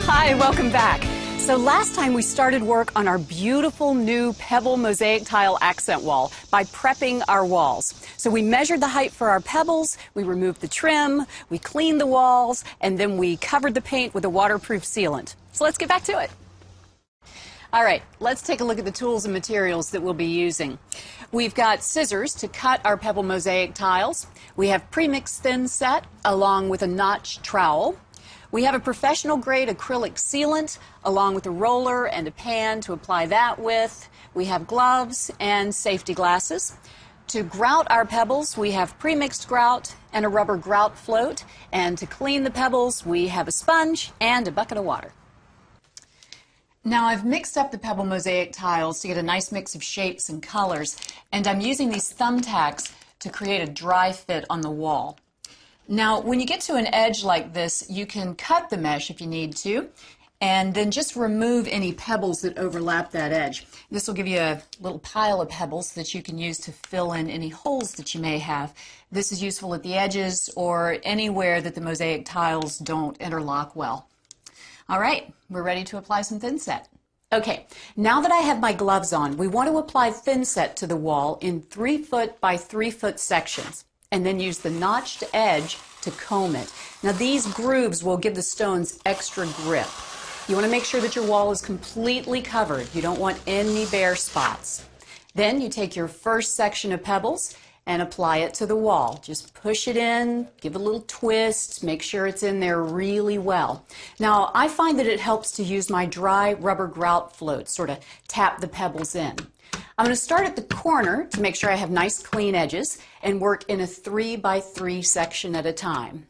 Hi, welcome back. So last time we started work on our beautiful new pebble mosaic tile accent wall by prepping our walls. So we measured the height for our pebbles, we removed the trim, we cleaned the walls, and then we covered the paint with a waterproof sealant. So let's get back to it. All right, let's take a look at the tools and materials that we'll be using. We've got scissors to cut our pebble mosaic tiles. We have pre-mixed thin set along with a notch trowel. We have a professional grade acrylic sealant along with a roller and a pan to apply that with. We have gloves and safety glasses. To grout our pebbles, we have pre-mixed grout and a rubber grout float. And to clean the pebbles, we have a sponge and a bucket of water. Now I've mixed up the pebble mosaic tiles to get a nice mix of shapes and colors, and I'm using these thumbtacks to create a dry fit on the wall. Now when you get to an edge like this, you can cut the mesh if you need to, and then just remove any pebbles that overlap that edge. This will give you a little pile of pebbles that you can use to fill in any holes that you may have. This is useful at the edges or anywhere that the mosaic tiles don't interlock well. All right, we're ready to apply some thin set. Okay, now that I have my gloves on, we want to apply thin set to the wall in 3 foot by 3 foot sections, and then use the notched edge to comb it. Now these grooves will give the stones extra grip. You want to make sure that your wall is completely covered. You don't want any bare spots. Then you take your first section of pebbles and apply it to the wall. Just push it in, give it a little twist, make sure it's in there really well. Now, I find that it helps to use my dry rubber grout float, sort of tap the pebbles in. I'm going to start at the corner to make sure I have nice clean edges and work in a 3 by 3 section at a time.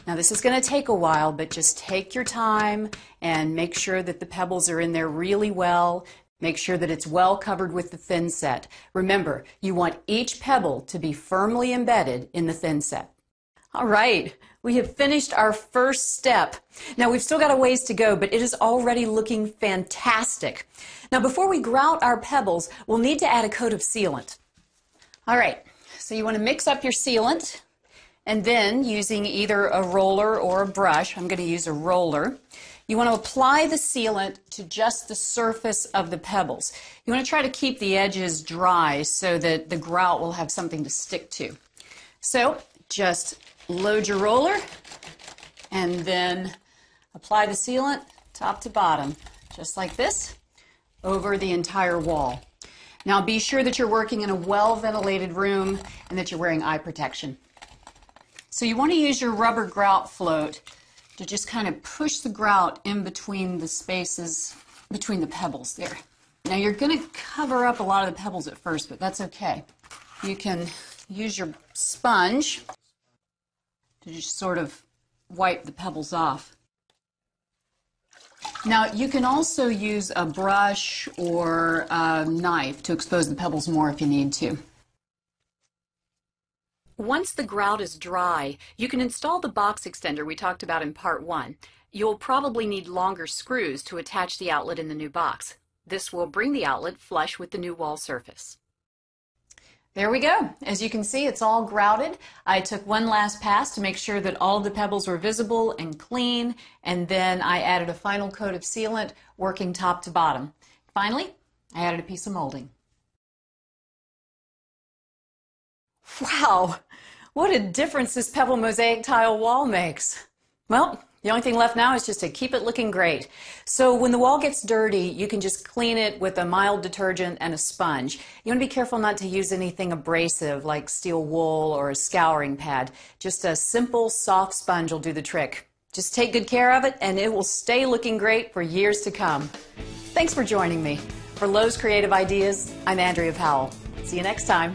Now this is going to take a while, but just take your time and make sure that the pebbles are in there really well. Make sure that it's well covered with the thin set. Remember, you want each pebble to be firmly embedded in the thin set. All right, we have finished our first step. Now we've still got a ways to go, but it is already looking fantastic. Now before we grout our pebbles, we'll need to add a coat of sealant. All right, so you want to mix up your sealant, and then using either a roller or a brush, I'm going to use a roller, you want to apply the sealant to just the surface of the pebbles. You want to try to keep the edges dry so that the grout will have something to stick to. So just load your roller and then apply the sealant top to bottom, just like this, over the entire wall. Now be sure that you're working in a well-ventilated room and that you're wearing eye protection. So you want to use your rubber grout float to just kind of push the grout in between the spaces between the pebbles there. Now you're going to cover up a lot of the pebbles at first, but that's okay. You can use your sponge to just sort of wipe the pebbles off. Now you can also use a brush or a knife to expose the pebbles more if you need to. Once the grout is dry, you can install the box extender we talked about in part 1. You'll probably need longer screws to attach the outlet in the new box. This will bring the outlet flush with the new wall surface. There we go. As you can see, it's all grouted. I took one last pass to make sure that all of the pebbles were visible and clean, and then I added a final coat of sealant working top to bottom. Finally, I added a piece of molding. Wow, what a difference this pebble mosaic tile wall makes. Well, the only thing left now is just to keep it looking great. So when the wall gets dirty, you can just clean it with a mild detergent and a sponge. You want to be careful not to use anything abrasive like steel wool or a scouring pad. Just a simple, soft sponge will do the trick. Just take good care of it and it will stay looking great for years to come. Thanks for joining me. For Lowe's Creative Ideas, I'm Andrea Powell. See you next time.